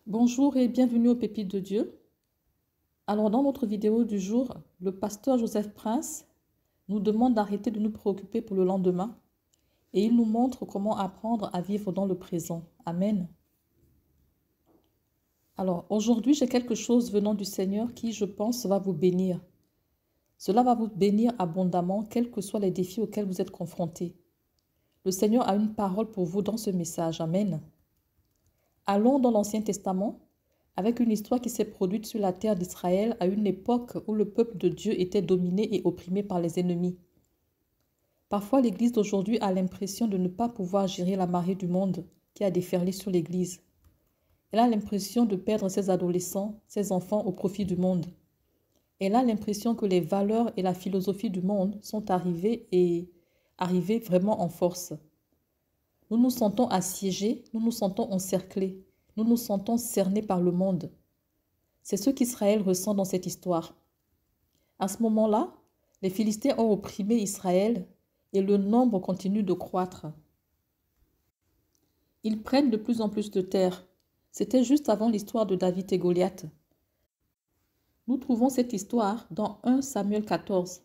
Bonjour et bienvenue aux Pépites de Dieu. Alors dans notre vidéo du jour, le pasteur Joseph Prince nous demande d'arrêter de nous préoccuper pour le lendemain et il nous montre comment apprendre à vivre dans le présent. Amen. Alors aujourd'hui, j'ai quelque chose venant du Seigneur qui, je pense, va vous bénir. Cela va vous bénir abondamment, quels que soient les défis auxquels vous êtes confrontés. Le Seigneur a une parole pour vous dans ce message. Amen. Allons dans l'Ancien Testament avec une histoire qui s'est produite sur la terre d'Israël à une époque où le peuple de Dieu était dominé et opprimé par les ennemis. Parfois, l'Église d'aujourd'hui a l'impression de ne pas pouvoir gérer la marée du monde qui a déferlé sur l'Église. Elle a l'impression de perdre ses adolescents, ses enfants au profit du monde. Elle a l'impression que les valeurs et la philosophie du monde sont arrivées vraiment en force. Nous nous sentons assiégés, nous nous sentons encerclés, nous nous sentons cernés par le monde. C'est ce qu'Israël ressent dans cette histoire. À ce moment-là, les Philistins ont opprimé Israël et le nombre continue de croître. Ils prennent de plus en plus de terre. C'était juste avant l'histoire de David et Goliath. Nous trouvons cette histoire dans 1 Samuel 14.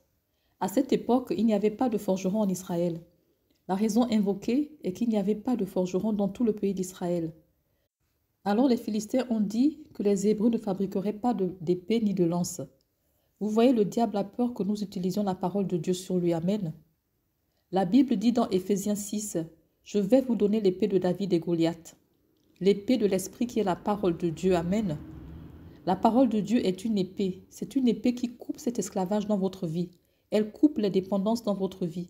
À cette époque, il n'y avait pas de forgeron en Israël. La raison invoquée est qu'il n'y avait pas de forgeron dans tout le pays d'Israël. Alors les Philistins ont dit que les Hébreux ne fabriqueraient pas d'épée ni de lance. Vous voyez, le diable a peur que nous utilisions la parole de Dieu sur lui. Amen. La Bible dit dans Éphésiens 6, « Je vais vous donner l'épée de David et Goliath. » L'épée de l'Esprit qui est la parole de Dieu. Amen. La parole de Dieu est une épée. C'est une épée qui coupe cet esclavage dans votre vie. Elle coupe les dépendances dans votre vie.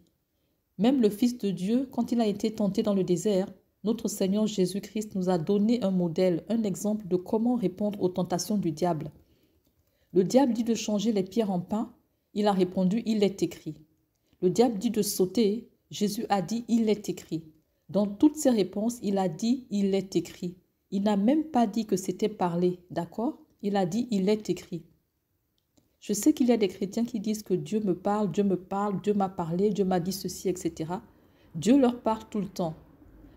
Même le Fils de Dieu, quand il a été tenté dans le désert, notre Seigneur Jésus-Christ nous a donné un modèle, un exemple de comment répondre aux tentations du diable. Le diable dit de changer les pierres en pain. Il a répondu, il est écrit. Le diable dit de sauter. Jésus a dit, il est écrit. Dans toutes ses réponses, il a dit, il est écrit. Il n'a même pas dit que c'était parlé, d'accord? Il a dit, il est écrit. Je sais qu'il y a des chrétiens qui disent que Dieu me parle, Dieu m'a parlé, Dieu m'a dit ceci, etc. Dieu leur parle tout le temps.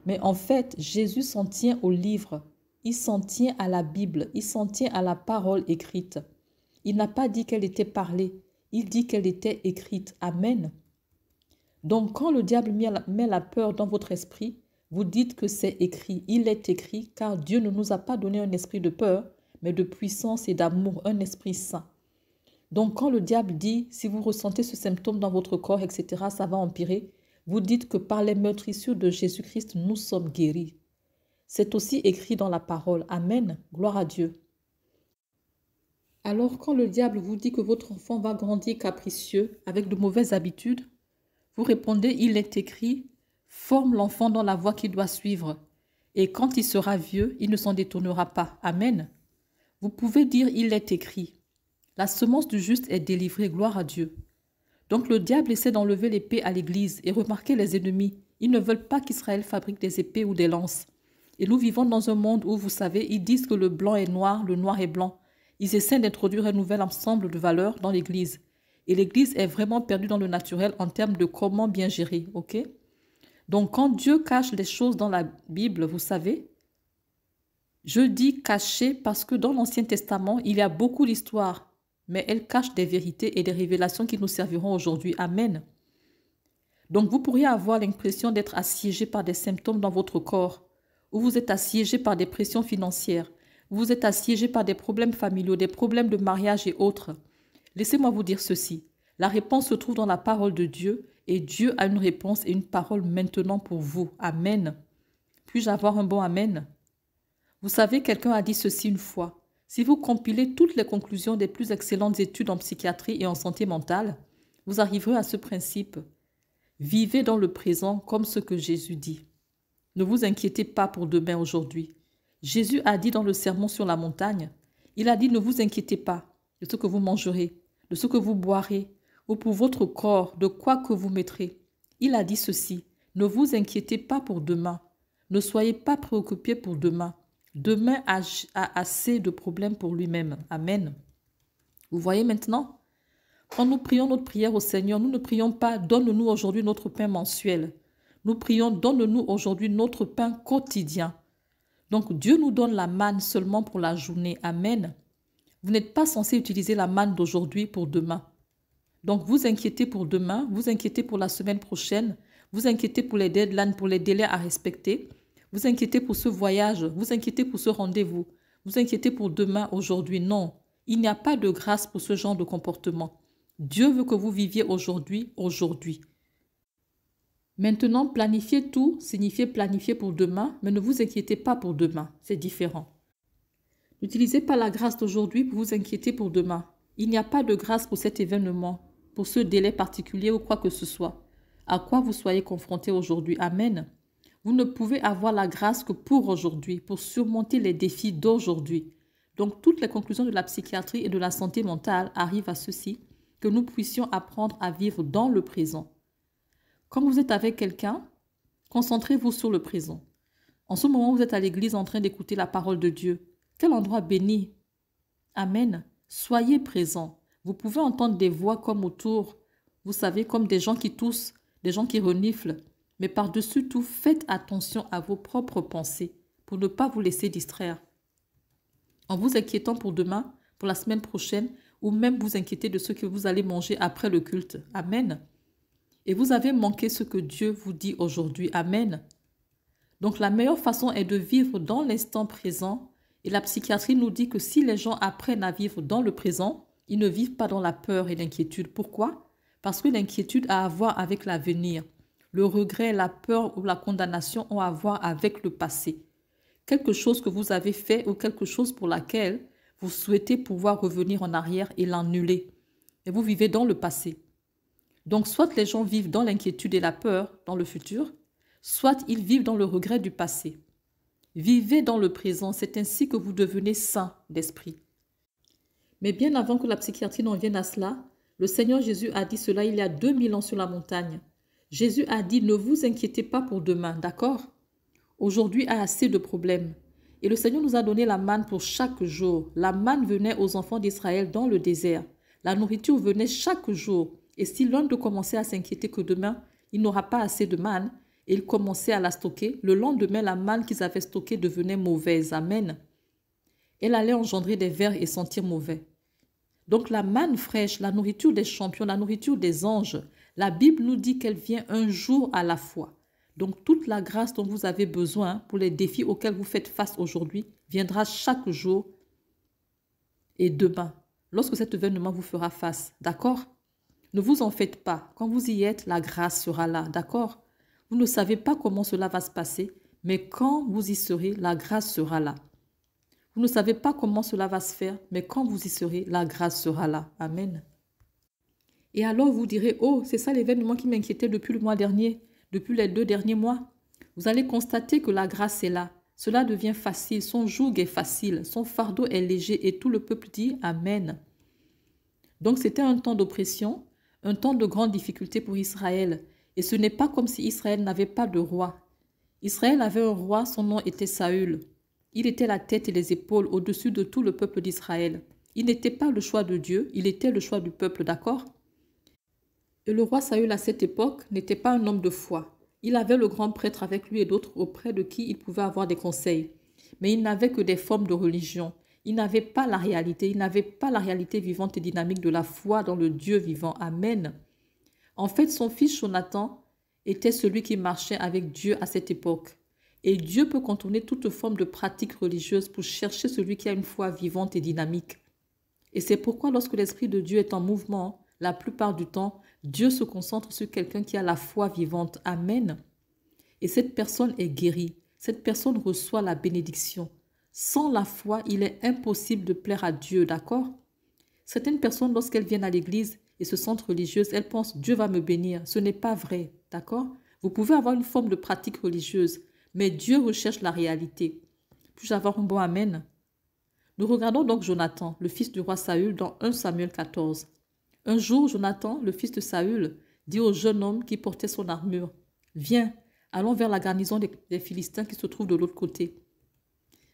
Mais en fait, Jésus s'en tient au livre. Il s'en tient à la Bible. Il s'en tient à la parole écrite. Il n'a pas dit qu'elle était parlée. Il dit qu'elle était écrite. Amen. Donc, quand le diable met la peur dans votre esprit, vous dites que c'est écrit. Il est écrit, car Dieu ne nous a pas donné un esprit de peur, mais de puissance et d'amour, un esprit saint. Donc, quand le diable dit, si vous ressentez ce symptôme dans votre corps, etc., ça va empirer, vous dites que par les meurtrissures de Jésus-Christ, nous sommes guéris. C'est aussi écrit dans la parole. Amen. Gloire à Dieu. Alors, quand le diable vous dit que votre enfant va grandir capricieux, avec de mauvaises habitudes, vous répondez, il est écrit, forme l'enfant dans la voie qu'il doit suivre. Et quand il sera vieux, il ne s'en détournera pas. Amen. Vous pouvez dire, il est écrit. La semence du juste est délivrée, gloire à Dieu. Donc le diable essaie d'enlever l'épée à l'église et remarquez les ennemis. Ils ne veulent pas qu'Israël fabrique des épées ou des lances. Et nous vivons dans un monde où, vous savez, ils disent que le blanc est noir, le noir est blanc. Ils essaient d'introduire un nouvel ensemble de valeurs dans l'église. Et l'église est vraiment perdue dans le naturel en termes de comment bien gérer, ok? Donc quand Dieu cache les choses dans la Bible, vous savez, je dis caché parce que dans l'Ancien Testament, il y a beaucoup d'histoires. Mais elle cache des vérités et des révélations qui nous serviront aujourd'hui. Amen. Donc vous pourriez avoir l'impression d'être assiégé par des symptômes dans votre corps, ou vous êtes assiégé par des pressions financières, vous êtes assiégé par des problèmes familiaux, des problèmes de mariage et autres. Laissez-moi vous dire ceci. La réponse se trouve dans la parole de Dieu et Dieu a une réponse et une parole maintenant pour vous. Amen. Puis-je avoir un bon amen? Vous savez, quelqu'un a dit ceci une fois. Si vous compilez toutes les conclusions des plus excellentes études en psychiatrie et en santé mentale, vous arriverez à ce principe. Vivez dans le présent comme ce que Jésus dit. Ne vous inquiétez pas pour demain aujourd'hui. Jésus a dit dans le sermon sur la montagne, il a dit ne vous inquiétez pas de ce que vous mangerez, de ce que vous boirez, ou pour votre corps, de quoi que vous mettrez. Il a dit ceci, ne vous inquiétez pas pour demain, ne soyez pas préoccupés pour demain. Demain a assez de problèmes pour lui-même. Amen. Vous voyez maintenant, quand nous prions notre prière au Seigneur, nous ne prions pas « Donne-nous aujourd'hui notre pain mensuel ». Nous prions « Donne-nous aujourd'hui notre pain quotidien ». Donc Dieu nous donne la manne seulement pour la journée. Amen. Vous n'êtes pas censé utiliser la manne d'aujourd'hui pour demain. Donc vous inquiétez pour demain, vous inquiétez pour la semaine prochaine, vous inquiétez pour les deadlines, pour les délais à respecter, vous inquiétez pour ce voyage, vous inquiétez pour ce rendez-vous, vous inquiétez pour demain, aujourd'hui. Non, il n'y a pas de grâce pour ce genre de comportement. Dieu veut que vous viviez aujourd'hui, aujourd'hui. Maintenant, planifier tout signifie planifier pour demain, mais ne vous inquiétez pas pour demain, c'est différent. N'utilisez pas la grâce d'aujourd'hui pour vous inquiéter pour demain. Il n'y a pas de grâce pour cet événement, pour ce délai particulier ou quoi que ce soit, à quoi vous soyez confronté aujourd'hui. Amen. Vous ne pouvez avoir la grâce que pour aujourd'hui, pour surmonter les défis d'aujourd'hui. Donc, toutes les conclusions de la psychiatrie et de la santé mentale arrivent à ceci, que nous puissions apprendre à vivre dans le présent. Quand vous êtes avec quelqu'un, concentrez-vous sur le présent. En ce moment, vous êtes à l'église en train d'écouter la parole de Dieu. Quel endroit béni. Amen. Soyez présents. Vous pouvez entendre des voix comme autour, vous savez, comme des gens qui toussent, des gens qui reniflent. Mais par-dessus tout, faites attention à vos propres pensées pour ne pas vous laisser distraire. En vous inquiétant pour demain, pour la semaine prochaine, ou même vous inquiéter de ce que vous allez manger après le culte. Amen. Et vous avez manqué ce que Dieu vous dit aujourd'hui. Amen. Donc la meilleure façon est de vivre dans l'instant présent. Et la psychiatrie nous dit que si les gens apprennent à vivre dans le présent, ils ne vivent pas dans la peur et l'inquiétude. Pourquoi? Parce que l'inquiétude a à voir avec l'avenir. Le regret, la peur ou la condamnation ont à voir avec le passé. Quelque chose que vous avez fait ou quelque chose pour laquelle vous souhaitez pouvoir revenir en arrière et l'annuler. Et vous vivez dans le passé. Donc soit les gens vivent dans l'inquiétude et la peur dans le futur, soit ils vivent dans le regret du passé. Vivez dans le présent, c'est ainsi que vous devenez saint d'esprit. Mais bien avant que la psychiatrie n'en vienne à cela, le Seigneur Jésus a dit cela il y a 2000 ans sur la montagne. Jésus a dit, ne vous inquiétez pas pour demain, d'accord? Aujourd'hui a assez de problèmes. Et le Seigneur nous a donné la manne pour chaque jour. La manne venait aux enfants d'Israël dans le désert. La nourriture venait chaque jour. Et si l'un de commençait à s'inquiéter que demain, il n'aura pas assez de manne, et ils commençaient à la stocker, le lendemain, la manne qu'ils avaient stockée devenait mauvaise. Amen. Elle allait engendrer des vers et sentir mauvais. Donc la manne fraîche, la nourriture des champions, la nourriture des anges, la Bible nous dit qu'elle vient un jour à la fois. Donc toute la grâce dont vous avez besoin pour les défis auxquels vous faites face aujourd'hui viendra chaque jour et demain, lorsque cet événement vous fera face. D'accord? Ne vous en faites pas. Quand vous y êtes, la grâce sera là. D'accord? Vous ne savez pas comment cela va se passer, mais quand vous y serez, la grâce sera là. Vous ne savez pas comment cela va se faire, mais quand vous y serez, la grâce sera là. Amen. Et alors vous direz, oh, c'est ça l'événement qui m'inquiétait depuis le mois dernier, depuis les 2 derniers mois. Vous allez constater que la grâce est là. Cela devient facile, son joug est facile, son fardeau est léger et tout le peuple dit Amen. Donc c'était un temps d'oppression, un temps de grande difficulté pour Israël. Et ce n'est pas comme si Israël n'avait pas de roi. Israël avait un roi, son nom était Saül. Il était la tête et les épaules au-dessus de tout le peuple d'Israël. Il n'était pas le choix de Dieu, il était le choix du peuple, d'accord? Et le roi Saül à cette époque n'était pas un homme de foi. Il avait le grand prêtre avec lui et d'autres auprès de qui il pouvait avoir des conseils. Mais il n'avait que des formes de religion. Il n'avait pas la réalité, il n'avait pas la réalité vivante et dynamique de la foi dans le Dieu vivant. Amen. En fait, son fils Jonathan était celui qui marchait avec Dieu à cette époque. Et Dieu peut contourner toute forme de pratique religieuse pour chercher celui qui a une foi vivante et dynamique. Et c'est pourquoi lorsque l'Esprit de Dieu est en mouvement, la plupart du temps, Dieu se concentre sur quelqu'un qui a la foi vivante. Amen. Et cette personne est guérie. Cette personne reçoit la bénédiction. Sans la foi, il est impossible de plaire à Dieu, d'accord? Certaines personnes, lorsqu'elles viennent à l'église et se sentent religieuses, elles pensent « Dieu va me bénir ». Ce n'est pas vrai, d'accord? Vous pouvez avoir une forme de pratique religieuse, mais Dieu recherche la réalité. Puis-je avoir un bon amen? Nous regardons donc Jonathan, le fils du roi Saül, dans 1 Samuel 14. Un jour, Jonathan, le fils de Saül, dit au jeune homme qui portait son armure, « Viens, allons vers la garnison des Philistins qui se trouve de l'autre côté. »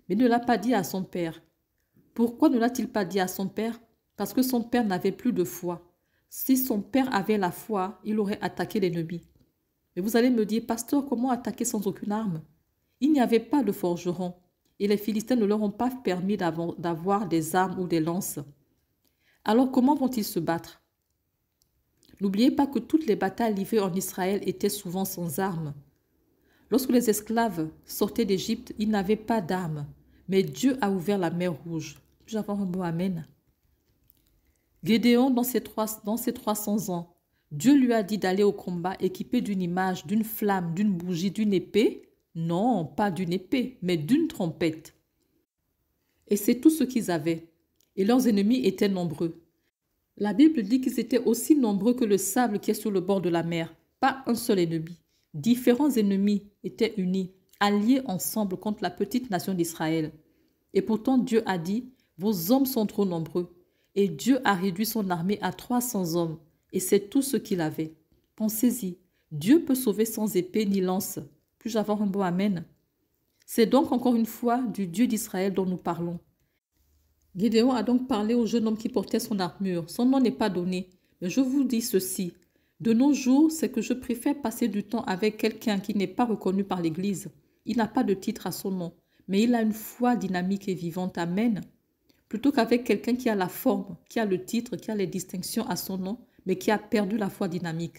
Mais il ne l'a pas dit à son père. Pourquoi ne l'a-t-il pas dit à son père? Parce que son père n'avait plus de foi. Si son père avait la foi, il aurait attaqué l'ennemi. Mais vous allez me dire, pasteur, comment attaquer sans aucune arme? Il n'y avait pas de forgeron. et les Philistins ne leur ont pas permis d'avoir des armes ou des lances. Alors comment vont-ils se battre? N'oubliez pas que toutes les batailles livrées en Israël étaient souvent sans armes. Lorsque les esclaves sortaient d'Égypte, ils n'avaient pas d'armes, mais Dieu a ouvert la mer Rouge. Puis-je avoir un bon amen? Gédéon, dans ses 300 ans, Dieu lui a dit d'aller au combat équipé d'une image, d'une flamme, d'une bougie, d'une épée. Non, pas d'une épée, mais d'une trompette. Et c'est tout ce qu'ils avaient. Et leurs ennemis étaient nombreux. La Bible dit qu'ils étaient aussi nombreux que le sable qui est sur le bord de la mer. Pas un seul ennemi. Différents ennemis étaient unis, alliés ensemble contre la petite nation d'Israël. Et pourtant Dieu a dit, vos hommes sont trop nombreux. Et Dieu a réduit son armée à 300 hommes. Et c'est tout ce qu'il avait. Pensez-y, Dieu peut sauver sans épée ni lance. Puis-je avoir un bon amen? C'est donc encore une fois du Dieu d'Israël dont nous parlons. Gédéon a donc parlé au jeune homme qui portait son armure. Son nom n'est pas donné, mais je vous dis ceci. De nos jours, c'est que je préfère passer du temps avec quelqu'un qui n'est pas reconnu par l'Église. Il n'a pas de titre à son nom, mais il a une foi dynamique et vivante. Amen. Plutôt qu'avec quelqu'un qui a la forme, qui a le titre, qui a les distinctions à son nom, mais qui a perdu la foi dynamique.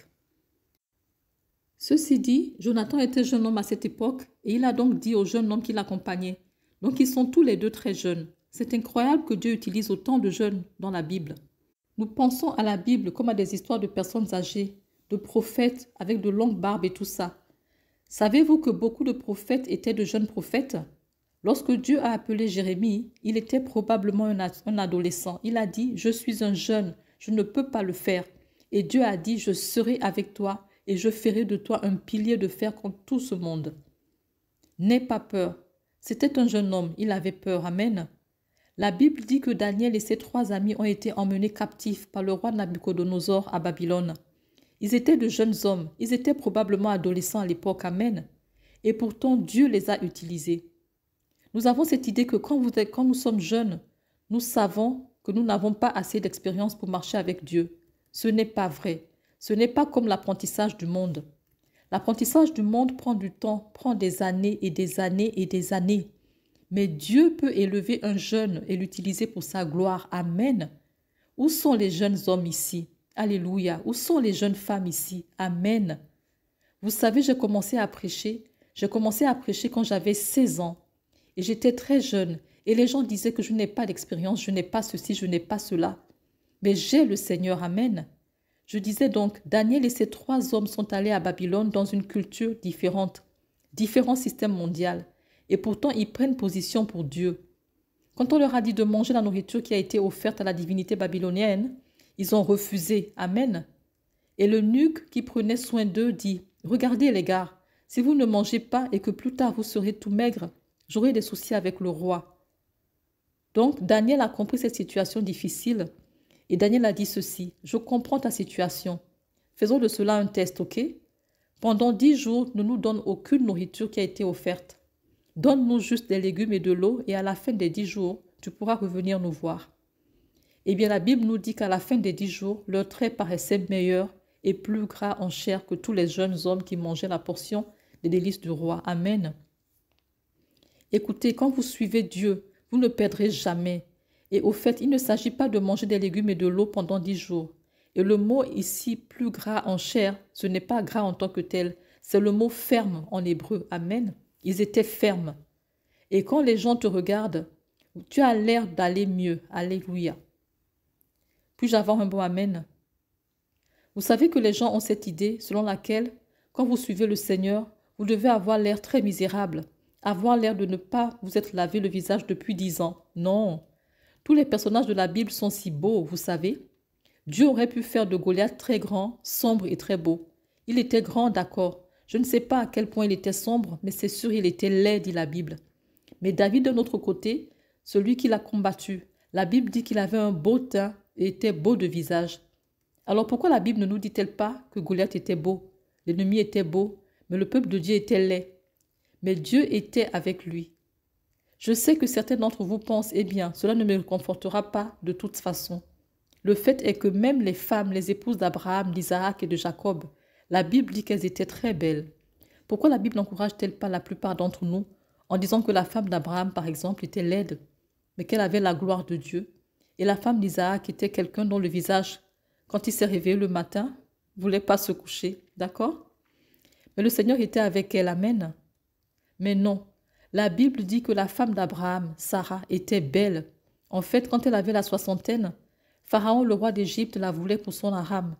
Ceci dit, Jonathan était jeune homme à cette époque et il a donc dit au jeune homme qui l'accompagnait. Donc ils sont tous les deux très jeunes. C'est incroyable que Dieu utilise autant de jeunes dans la Bible. Nous pensons à la Bible comme à des histoires de personnes âgées, de prophètes avec de longues barbes et tout ça. Savez-vous que beaucoup de prophètes étaient de jeunes prophètes? Lorsque Dieu a appelé Jérémie, il était probablement un adolescent. Il a dit « Je suis un jeune, je ne peux pas le faire. » Et Dieu a dit « Je serai avec toi et je ferai de toi un pilier de fer contre tout ce monde. » N'aie pas peur. C'était un jeune homme, il avait peur. Amen. La Bible dit que Daniel et ses 3 amis ont été emmenés captifs par le roi Nabuchodonosor à Babylone. Ils étaient de jeunes hommes, ils étaient probablement adolescents à l'époque. Amen. Et pourtant, Dieu les a utilisés. Nous avons cette idée que quand nous sommes jeunes, nous savons que nous n'avons pas assez d'expérience pour marcher avec Dieu. Ce n'est pas vrai. Ce n'est pas comme l'apprentissage du monde. L'apprentissage du monde prend du temps, prend des années et des années et des années. Mais Dieu peut élever un jeune et l'utiliser pour sa gloire. Amen. Où sont les jeunes hommes ici? Alléluia. Où sont les jeunes femmes ici? Amen. Vous savez, j'ai commencé à prêcher. J'ai commencé à prêcher quand j'avais 16 ans. Et j'étais très jeune. Et les gens disaient que je n'ai pas d'expérience, je n'ai pas ceci, je n'ai pas cela. Mais j'ai le Seigneur. Amen. Je disais donc, Daniel et ses 3 hommes sont allés à Babylone dans une culture différente, différents systèmes mondiaux. Et pourtant, ils prennent position pour Dieu. Quand on leur a dit de manger la nourriture qui a été offerte à la divinité babylonienne, ils ont refusé. Amen. Et l'eunuque qui prenait soin d'eux dit, « Regardez les gars, si vous ne mangez pas et que plus tard vous serez tout maigre, j'aurai des soucis avec le roi. » Donc, Daniel a compris cette situation difficile. Et Daniel a dit ceci, « Je comprends ta situation. Faisons de cela un test, ok? Pendant 10 jours, ne nous donne aucune nourriture qui a été offerte. Donne-nous juste des légumes et de l'eau et à la fin des 10 jours, tu pourras revenir nous voir. » Eh bien, la Bible nous dit qu'à la fin des 10 jours, leur trait paraissait meilleur et plus gras en chair que tous les jeunes hommes qui mangeaient la portion des délices du roi. Amen. Écoutez, quand vous suivez Dieu, vous ne perdrez jamais. Et au fait, il ne s'agit pas de manger des légumes et de l'eau pendant 10 jours. Et le mot ici, plus gras en chair, ce n'est pas gras en tant que tel. C'est le mot ferme en hébreu. Amen. Ils étaient fermes. Et quand les gens te regardent, tu as l'air d'aller mieux. Alléluia. Puis-je avoir un bon amen? Vous savez que les gens ont cette idée selon laquelle, quand vous suivez le Seigneur, vous devez avoir l'air très misérable, avoir l'air de ne pas vous être lavé le visage depuis 10 ans. Non. Tous les personnages de la Bible sont si beaux, vous savez. Dieu aurait pu faire de Goliath très grand, sombre et très beau. Il était grand, d'accord. Je ne sais pas à quel point il était sombre, mais c'est sûr il était laid, dit la Bible. Mais David, d'un autre côté, celui qui l'a combattu, la Bible dit qu'il avait un beau teint et était beau de visage. Alors pourquoi la Bible ne nous dit-elle pas que Goliath était beau, l'ennemi était beau, mais le peuple de Dieu était laid? Mais Dieu était avec lui. Je sais que certains d'entre vous pensent, eh bien, cela ne me réconfortera pas de toute façon. Le fait est que même les femmes, les épouses d'Abraham, d'Isaac et de Jacob, la Bible dit qu'elles étaient très belles. Pourquoi la Bible n'encourage-t-elle pas la plupart d'entre nous, en disant que la femme d'Abraham, par exemple, était laide, mais qu'elle avait la gloire de Dieu. Et la femme d'Isaac était quelqu'un dont le visage, quand il s'est réveillé le matin, ne voulait pas se coucher. D'accord? Mais le Seigneur était avec elle. Amen. Mais non. La Bible dit que la femme d'Abraham, Sarah, était belle. En fait, quand elle avait la soixantaine, Pharaon, le roi d'Égypte, la voulait pour son harem.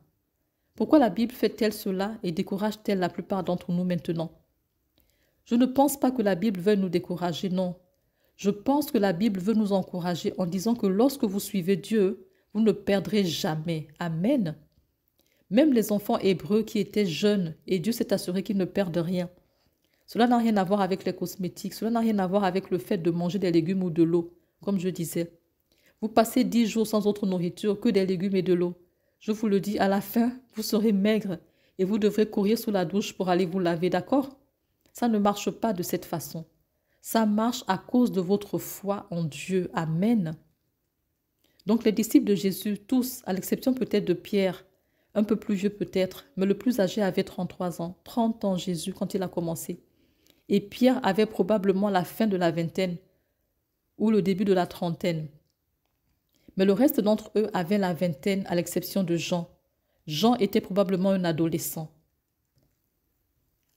Pourquoi la Bible fait-elle cela et décourage-t-elle la plupart d'entre nous maintenant? Je ne pense pas que la Bible veuille nous décourager, non. Je pense que la Bible veut nous encourager en disant que lorsque vous suivez Dieu, vous ne perdrez jamais. Amen. Même les enfants hébreux qui étaient jeunes, et Dieu s'est assuré qu'ils ne perdent rien. Cela n'a rien à voir avec les cosmétiques, cela n'a rien à voir avec le fait de manger des légumes ou de l'eau, comme je disais. Vous passez 10 jours sans autre nourriture que des légumes et de l'eau. Je vous le dis, à la fin, vous serez maigre et vous devrez courir sous la douche pour aller vous laver, d'accord? Ça ne marche pas de cette façon. Ça marche à cause de votre foi en Dieu. Amen. Donc les disciples de Jésus, tous, à l'exception peut-être de Pierre, un peu plus vieux peut-être, mais le plus âgé avait 33 ans. 30 ans Jésus quand il a commencé. Et Pierre avait probablement la fin de la vingtaine ou le début de la trentaine. Mais le reste d'entre eux avaient la vingtaine à l'exception de Jean. Jean était probablement un adolescent.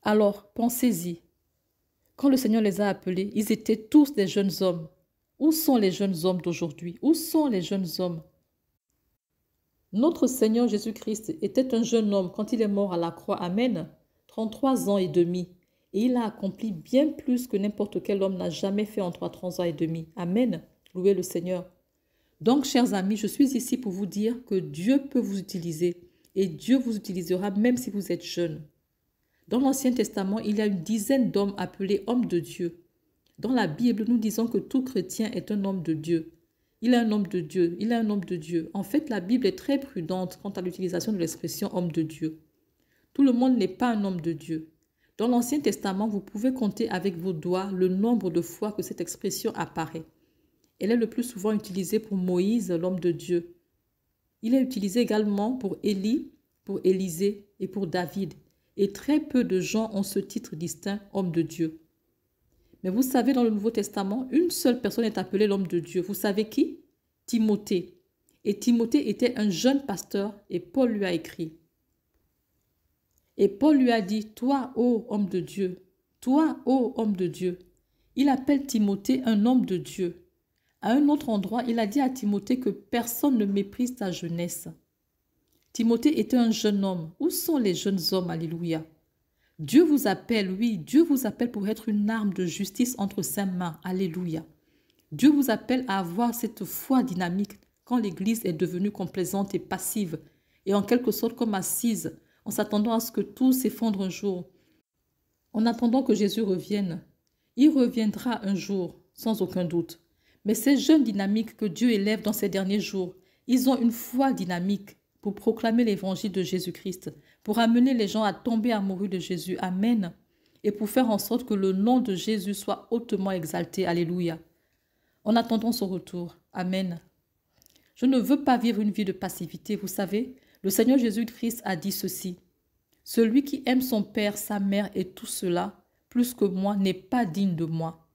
Alors, pensez-y. Quand le Seigneur les a appelés, ils étaient tous des jeunes hommes. Où sont les jeunes hommes d'aujourd'hui? Où sont les jeunes hommes? Notre Seigneur Jésus-Christ était un jeune homme quand il est mort à la croix. Amen. 33 ans et demi. Et il a accompli bien plus que n'importe quel homme n'a jamais fait en 3 ans et demi. Amen. Louez le Seigneur. Donc, chers amis, je suis ici pour vous dire que Dieu peut vous utiliser. Et Dieu vous utilisera même si vous êtes jeune. Dans l'Ancien Testament, il y a une dizaine d'hommes appelés hommes de Dieu. Dans la Bible, nous disons que tout chrétien est un homme de Dieu. Il est un homme de Dieu, il est un homme de Dieu. En fait, la Bible est très prudente quant à l'utilisation de l'expression homme de Dieu. Tout le monde n'est pas un homme de Dieu. Dans l'Ancien Testament, vous pouvez compter avec vos doigts le nombre de fois que cette expression apparaît. Elle est le plus souvent utilisée pour Moïse, l'homme de Dieu. Il est utilisé également pour Élie, pour Élisée et pour David. Et très peu de gens ont ce titre distinct, homme de Dieu. Mais vous savez, dans le Nouveau Testament, une seule personne est appelée l'homme de Dieu. Vous savez qui? Timothée. Et Timothée était un jeune pasteur et Paul lui a écrit. Et Paul lui a dit, toi, ô homme de Dieu, toi, ô homme de Dieu. Il appelle Timothée un homme de Dieu. À un autre endroit, il a dit à Timothée que personne ne méprise ta jeunesse. Timothée était un jeune homme. Où sont les jeunes hommes? Alléluia. Dieu vous appelle, oui, Dieu vous appelle pour être une arme de justice entre ses mains. Alléluia. Dieu vous appelle à avoir cette foi dynamique quand l'Église est devenue complaisante et passive et en quelque sorte comme assise en s'attendant à ce que tout s'effondre un jour. En attendant que Jésus revienne, il reviendra un jour, sans aucun doute. Mais ces jeunes dynamiques que Dieu élève dans ces derniers jours, ils ont une foi dynamique pour proclamer l'évangile de Jésus-Christ, pour amener les gens à tomber amoureux de Jésus. Amen. Et pour faire en sorte que le nom de Jésus soit hautement exalté. Alléluia. En attendant son retour. Amen. Je ne veux pas vivre une vie de passivité. Vous savez, le Seigneur Jésus-Christ a dit ceci. Celui qui aime son père, sa mère et tout cela, plus que moi, n'est pas digne de moi.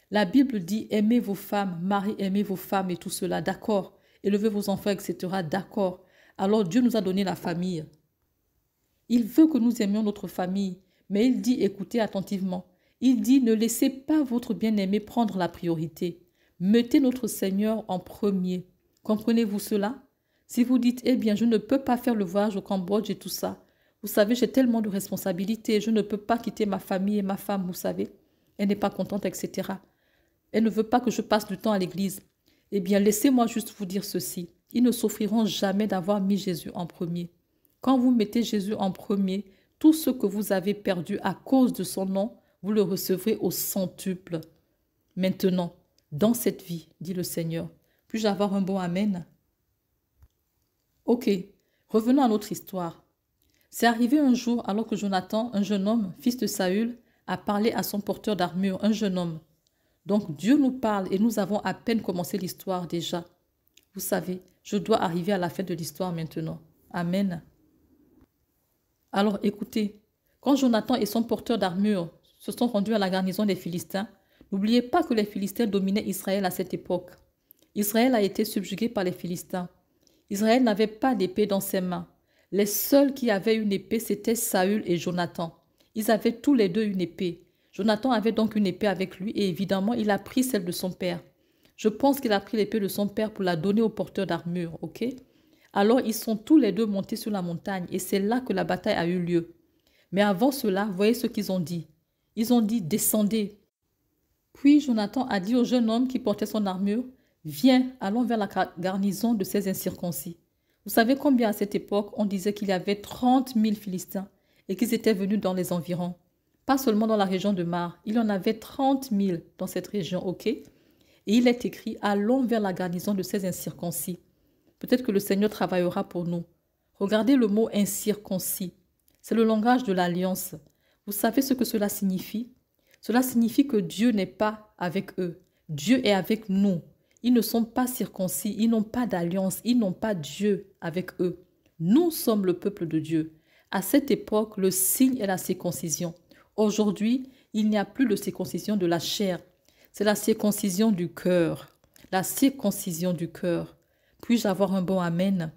La Bible dit, aimez vos femmes, mari, aimez vos femmes et tout cela, d'accord. Élevez vos enfants, etc., d'accord. Alors Dieu nous a donné la famille. Il veut que nous aimions notre famille, mais il dit, écoutez attentivement, il dit, ne laissez pas votre bien-aimé prendre la priorité. Mettez notre Seigneur en premier. Comprenez-vous cela? Si vous dites, eh bien, je ne peux pas faire le voyage au Cambodge et tout ça. Vous savez, j'ai tellement de responsabilités, je ne peux pas quitter ma famille et ma femme, vous savez. Elle n'est pas contente, etc. Elle ne veut pas que je passe du temps à l'église. Eh bien, laissez-moi juste vous dire ceci. Ils ne souffriront jamais d'avoir mis Jésus en premier. Quand vous mettez Jésus en premier, tout ce que vous avez perdu à cause de son nom, vous le recevrez au centuple. Maintenant, dans cette vie, dit le Seigneur, puis-je avoir un bon amen? Ok, revenons à notre histoire. C'est arrivé un jour alors que Jonathan, un jeune homme, fils de Saül, a parlé à son porteur d'armure, un jeune homme. Donc Dieu nous parle et nous avons à peine commencé l'histoire déjà. Vous savez, je dois arriver à la fin de l'histoire maintenant. Amen. Alors écoutez, quand Jonathan et son porteur d'armure se sont rendus à la garnison des Philistins, N'oubliez pas que les Philistins dominaient Israël à cette époque. Israël a été subjugué par les Philistins. Israël n'avait pas d'épée dans ses mains. Les seuls qui avaient une épée, c'étaient Saül et Jonathan. Ils avaient tous les deux une épée. Jonathan avait donc une épée avec lui et évidemment, il a pris celle de son père. Je pense qu'il a pris l'épée de son père pour la donner au porteur d'armure, ok? Alors, ils sont tous les deux montés sur la montagne et c'est là que la bataille a eu lieu. Mais avant cela, voyez ce qu'ils ont dit. Ils ont dit, descendez. Puis Jonathan a dit au jeune homme qui portait son armure, viens, allons vers la garnison de ces incirconcis. Vous savez combien à cette époque on disait qu'il y avait 30 000 Philistins et qu'ils étaient venus dans les environs. Pas seulement dans la région de Mar, il y en avait 30 000 dans cette région, ok? Et il est écrit, allons vers la garnison de ces incirconcis. Peut-être que le Seigneur travaillera pour nous. Regardez le mot incirconcis. C'est le langage de l'alliance. Vous savez ce que cela signifie? Cela signifie que Dieu n'est pas avec eux. Dieu est avec nous. Ils ne sont pas circoncis, ils n'ont pas d'alliance, ils n'ont pas Dieu avec eux. Nous sommes le peuple de Dieu. À cette époque, le signe est la circoncision. Aujourd'hui, il n'y a plus de circoncision de la chair. C'est la circoncision du cœur. La circoncision du cœur. Puis-je avoir un bon amen?